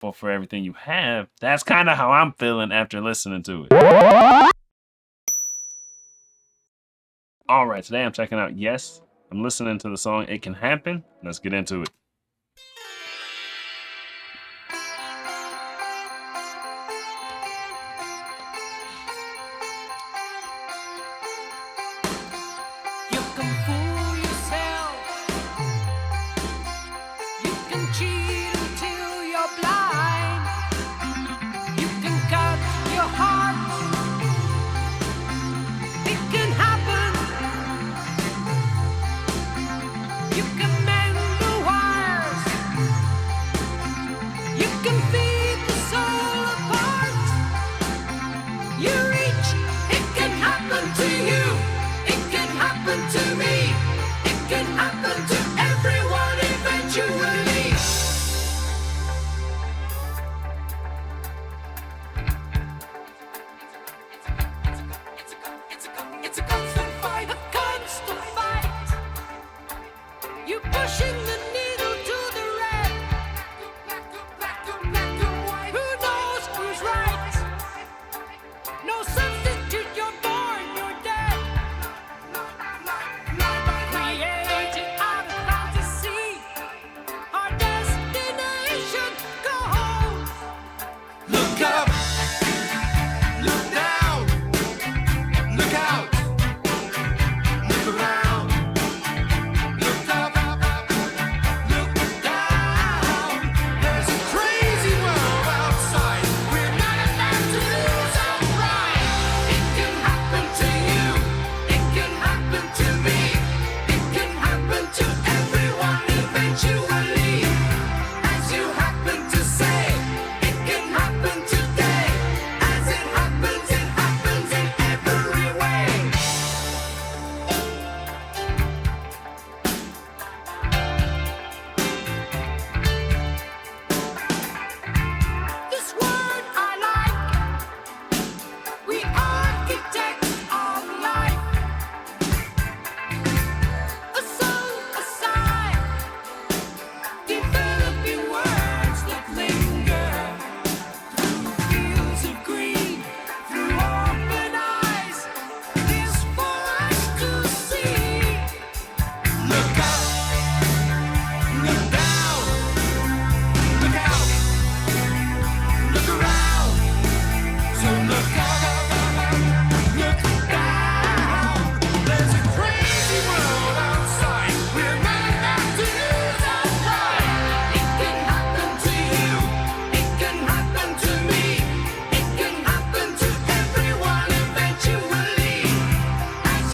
grateful for everything you have. That's kind of how I'm feeling after listening to it. All right, today I'm checking out Yes. I'm listening to the song It Can Happen. Let's get into it.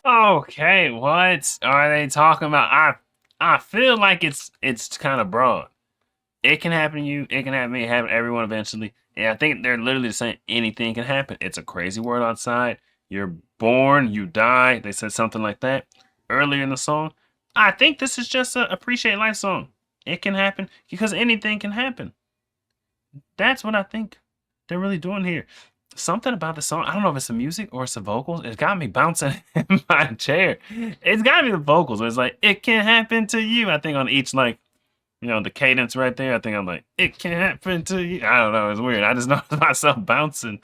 Okay, what are they talking about? I feel like it's kind of broad. It can happen to you. It can happen to me. It happen to everyone eventually. And I think they're literally saying anything can happen. It's a crazy world outside. You're born, you die. They said something like that earlier in the song. I think this is just a appreciate life song. It can happen because anything can happen. That's what I think they're really doing here. Something about the song, I don't know if it's the music or it's the vocals. It got me bouncing in my chair. It's got to be the vocals. It's like, it can happen to you. I think on each, like, you know, the cadence right there, I think I'm like, it can happen to you. I don't know. It's weird. I just noticed myself bouncing.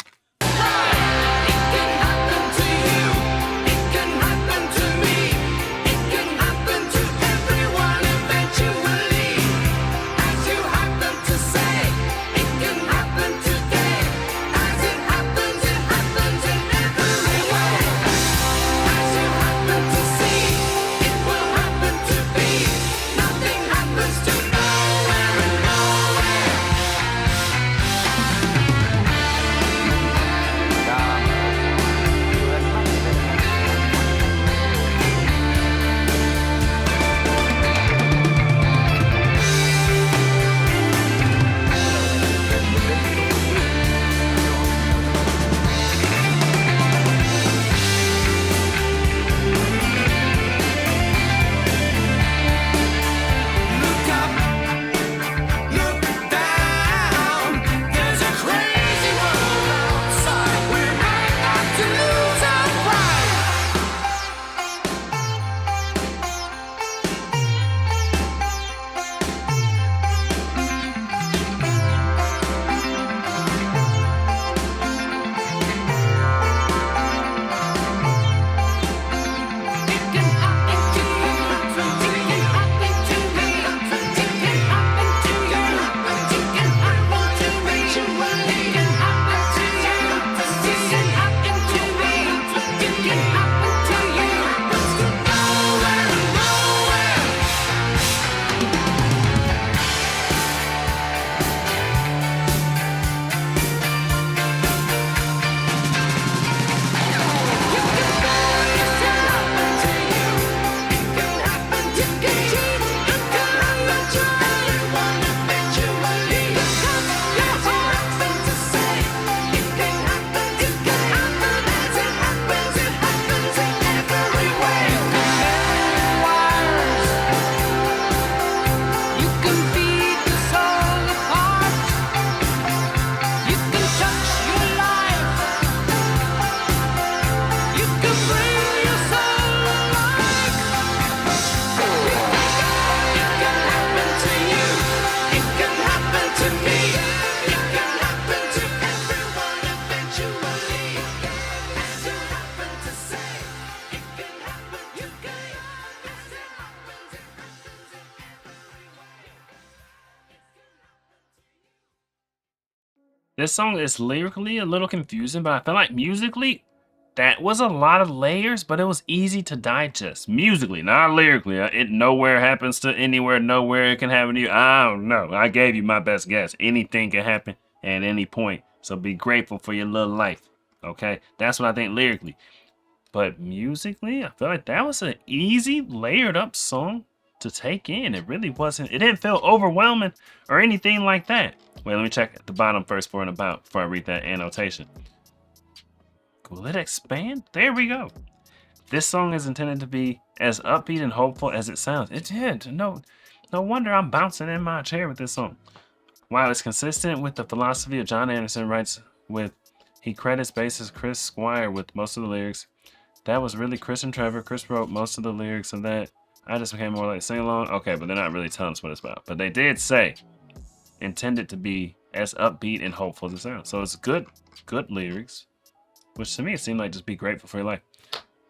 This song is lyrically a little confusing, but I feel like musically, that was a lot of layers, but it was easy to digest. Musically, not lyrically. It nowhere happens to anywhere, nowhere it can happen to you. I don't know. I gave you my best guess. Anything can happen at any point. So be grateful for your little life. Okay? That's what I think lyrically. But musically, I feel like that was an easy, layered up song to take in. It really wasn't, it didn't feel overwhelming or anything like that. Wait, let me check at the bottom first for an about before I read that annotation. Will it expand? There we go. This song is intended to be as upbeat and hopeful as it sounds. It did. No wonder I'm bouncing in my chair with this song. While it's consistent with the philosophy of John Anderson writes with, he credits bassist Chris Squire with most of the lyrics. That was really Chris and Trevor. Chris wrote most of the lyrics of that. I just became more like sing-along. Okay, but they're not really telling us what it's about. But they did say, intended to be as upbeat and hopeful as it sounds. So it's good lyrics. Which to me, it seemed like just be grateful for your life.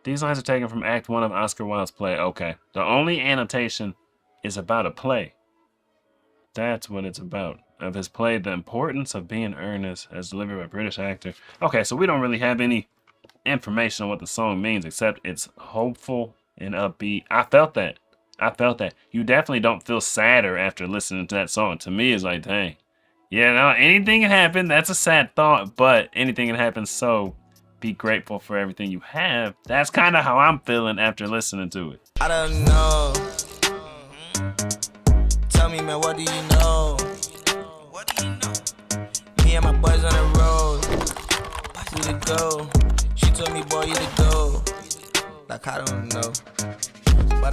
These lines are taken from Act 1 of Oscar Wilde's play. Okay. The only annotation is about a play. That's what it's about. Of his play, The Importance of Being Earnest, as delivered by a British actor. Okay, so we don't really have any information on what the song means, except it's hopeful and upbeat. I felt that. You definitely don't feel sadder after listening to that song. To me, it's like, dang. Yeah, no, anything can happen. That's a sad thought, but anything can happen, so be grateful for everything you have. That's kind of how I'm feeling after listening to it. I don't know. Tell me, man, what do you know? Me and my boys on the road. You to go. She told me, boy, you to go. Like, I don't know.